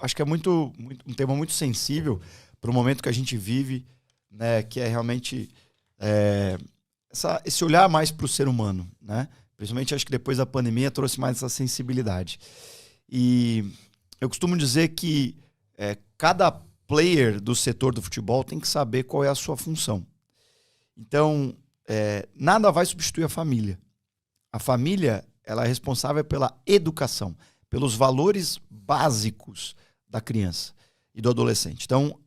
Acho que é um tema muito sensível para o momento que a gente vive, né, que é realmente esse olhar mais para o ser humano, né? Principalmente acho que depois da pandemia trouxe mais essa sensibilidade. E eu costumo dizer que cada player do setor do futebol tem que saber qual é a sua função. Então, nada vai substituir a família. A família, ela é responsável pela educação, pelos valores básicos da criança e do adolescente. Então,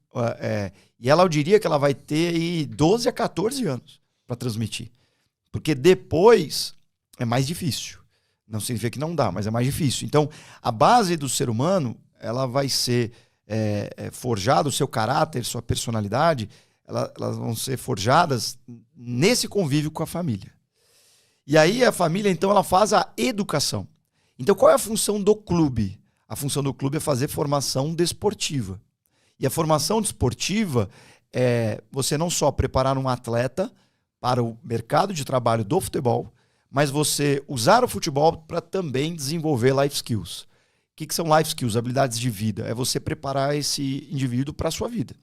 e ela, eu diria que ela vai ter aí 12 a 14 anos para transmitir. Porque depois é mais difícil. Não significa que não dá, mas é mais difícil. Então, a base do ser humano, ela vai ser forjada, o seu caráter, sua personalidade, elas vão ser forjadas nesse convívio com a família. E aí a família, então, ela faz a educação. Então, qual é a função do clube? A função do clube é fazer formação desportiva. E a formação desportiva é você não só preparar um atleta para o mercado de trabalho do futebol, mas você usar o futebol para também desenvolver life skills. O que são life skills? Habilidades de vida. É você preparar esse indivíduo para a sua vida.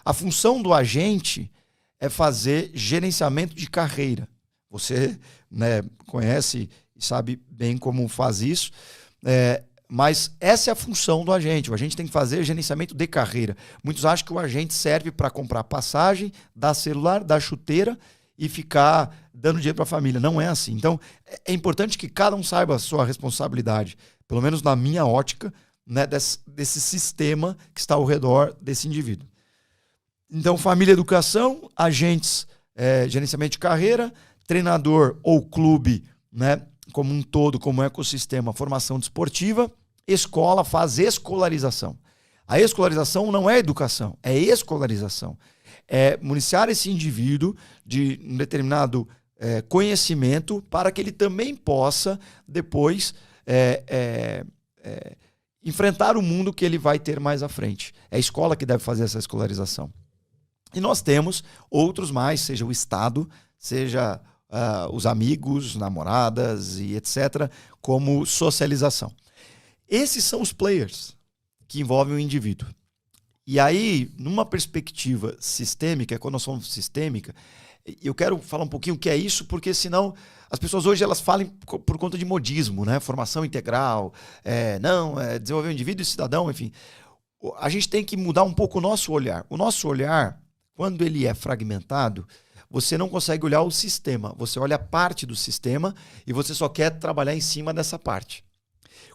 A função do agente é fazer gerenciamento de carreira. Você, né, conhece e sabe bem como faz isso, mas essa é a função do agente. O agente tem que fazer gerenciamento de carreira. Muitos acham que o agente serve para comprar passagem, dar celular, dar chuteira e ficar dando dinheiro para a família. Não é assim. Então, é importante que cada um saiba a sua responsabilidade, pelo menos na minha ótica, né, desse sistema que está ao redor desse indivíduo. Então, família, educação, agentes, gerenciamento de carreira, treinador ou clube, né, como um todo, como um ecossistema, formação desportiva, escola faz escolarização. A escolarização não é educação, é escolarização. É municiar esse indivíduo de um determinado conhecimento para que ele também possa depois enfrentar o mundo que ele vai ter mais à frente. É a escola que deve fazer essa escolarização. E nós temos outros mais, seja o Estado, seja os amigos, namoradas e etc., como socialização. Esses são os players que envolvem o indivíduo. E aí, numa perspectiva sistêmica, quando nós falamos sistêmica, eu quero falar um pouquinho o que é isso, porque senão as pessoas hoje elas falam por conta de modismo, né? Formação integral, desenvolver o indivíduo e cidadão, enfim. A gente tem que mudar um pouco o nosso olhar. O nosso olhar, quando ele é fragmentado, você não consegue olhar o sistema. Você olha parte do sistema e você só quer trabalhar em cima dessa parte.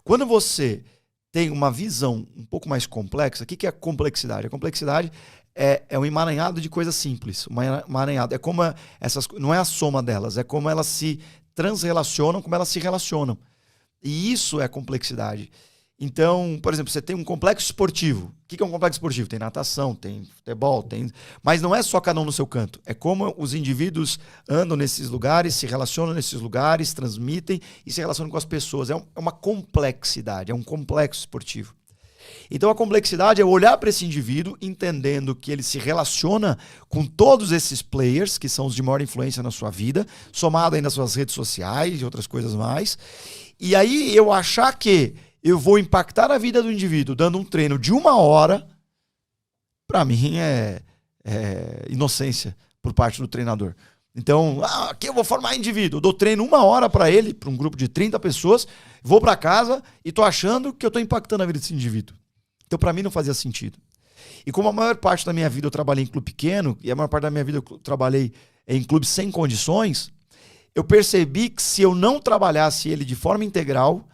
Quando você tem uma visão um pouco mais complexa, o que é a complexidade? A complexidade é um emaranhado de coisas simples. Um emaranhado. É como não é a soma delas, é como elas se transrelacionam, como elas se relacionam. E isso é a complexidade. Então, por exemplo, você tem um complexo esportivo. O que é um complexo esportivo? Tem natação, tem futebol, mas não é só cada um no seu canto. É como os indivíduos andam nesses lugares, se relacionam nesses lugares, transmitem e se relacionam com as pessoas. É uma complexidade, é um complexo esportivo. Então a complexidade é olhar para esse indivíduo entendendo que ele se relaciona com todos esses players, que são os de maior influência na sua vida, somado aí nas suas redes sociais e outras coisas mais. E aí eu achar que eu vou impactar a vida do indivíduo dando um treino de 1 hora, para mim é inocência por parte do treinador. Então, aqui eu vou formar indivíduo, eu dou treino 1 hora para ele, para um grupo de 30 pessoas, vou para casa e tô achando que eu tô impactando a vida desse indivíduo. Então, para mim não fazia sentido. E como a maior parte da minha vida eu trabalhei em clube pequeno, e a maior parte da minha vida eu trabalhei em clubes sem condições, eu percebi que se eu não trabalhasse ele de forma integral,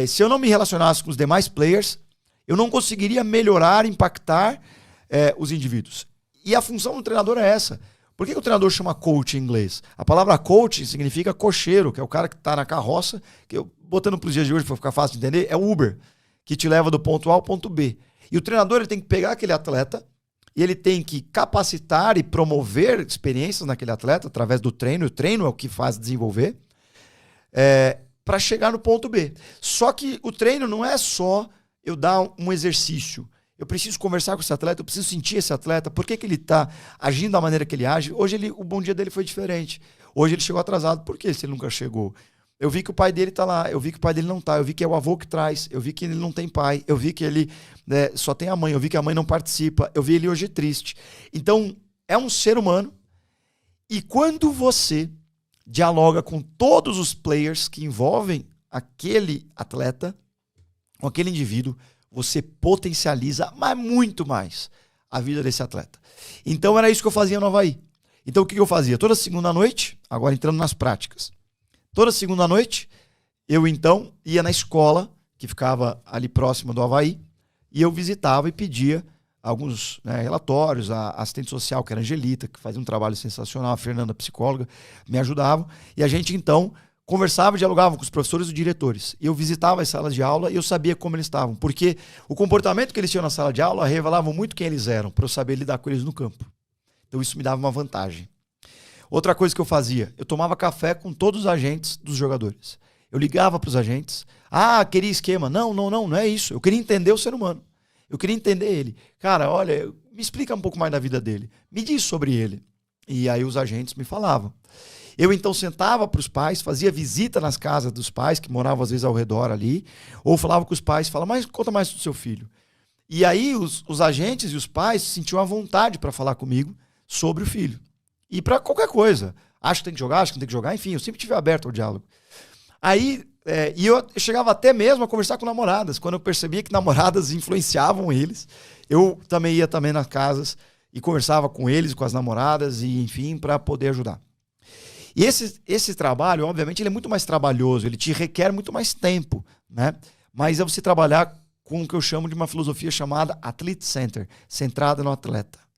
se eu não me relacionasse com os demais players, eu não conseguiria melhorar, impactar os indivíduos. E a função do treinador é essa. Por que o treinador chama coach em inglês? A palavra coach significa cocheiro, que é o cara que está na carroça, que eu, botando para os dias de hoje para ficar fácil de entender, é o Uber, que te leva do ponto A ao ponto B. E o treinador ele tem que pegar aquele atleta e ele tem que capacitar e promover experiências naquele atleta através do treino. O treino é o que faz desenvolver. Para chegar no ponto B. Só que o treino não é só eu dar um exercício. Eu preciso conversar com esse atleta, eu preciso sentir esse atleta, por que ele está agindo da maneira que ele age. Hoje o bom dia dele foi diferente. Hoje ele chegou atrasado. Por que se ele nunca chegou? Eu vi que o pai dele tá lá, eu vi que o pai dele não tá, eu vi que é o avô que traz, eu vi que ele não tem pai, eu vi que ele só tem a mãe, eu vi que a mãe não participa, eu vi ele hoje triste. Então, é um ser humano. E quando você dialoga com todos os players que envolvem aquele atleta, com aquele indivíduo, você potencializa, mas muito mais, a vida desse atleta. Então era isso que eu fazia no Avaí. Então o que eu fazia? Toda segunda noite, agora entrando nas práticas, toda segunda noite, eu então ia na escola, que ficava ali próxima do Avaí, e eu visitava e pedia alguns relatórios, a assistente social, que era a Angelita, que fazia um trabalho sensacional, a Fernanda, psicóloga, me ajudavam, e a gente então conversava e dialogava com os professores e diretores. Eu visitava as salas de aula e eu sabia como eles estavam, porque o comportamento que eles tinham na sala de aula revelava muito quem eles eram, para eu saber lidar com eles no campo. Então isso me dava uma vantagem. Outra coisa que eu fazia, eu tomava café com todos os agentes dos jogadores. Eu ligava para os agentes, queria esquema. Não é isso. Eu queria entender o ser humano. Eu queria entender ele. Cara, olha, me explica um pouco mais da vida dele. Me diz sobre ele. E aí os agentes me falavam. Eu então sentava para os pais, fazia visita nas casas dos pais, que moravam às vezes ao redor ali, ou falava com os pais, falava, mas conta mais do seu filho. E aí os agentes e os pais se sentiam à vontade para falar comigo sobre o filho. E para qualquer coisa. Acho que tem que jogar, acho que não tem que jogar, enfim, eu sempre estive aberto ao diálogo. Aí, e eu chegava até mesmo a conversar com namoradas, quando eu percebia que namoradas influenciavam eles. Eu também ia também nas casas e conversava com eles, com as namoradas, e enfim, para poder ajudar. E esse trabalho, obviamente, ele é muito mais trabalhoso, ele te requer muito mais tempo, né? Mas é você trabalhar com o que eu chamo de uma filosofia chamada Athlete Center, centrada no atleta.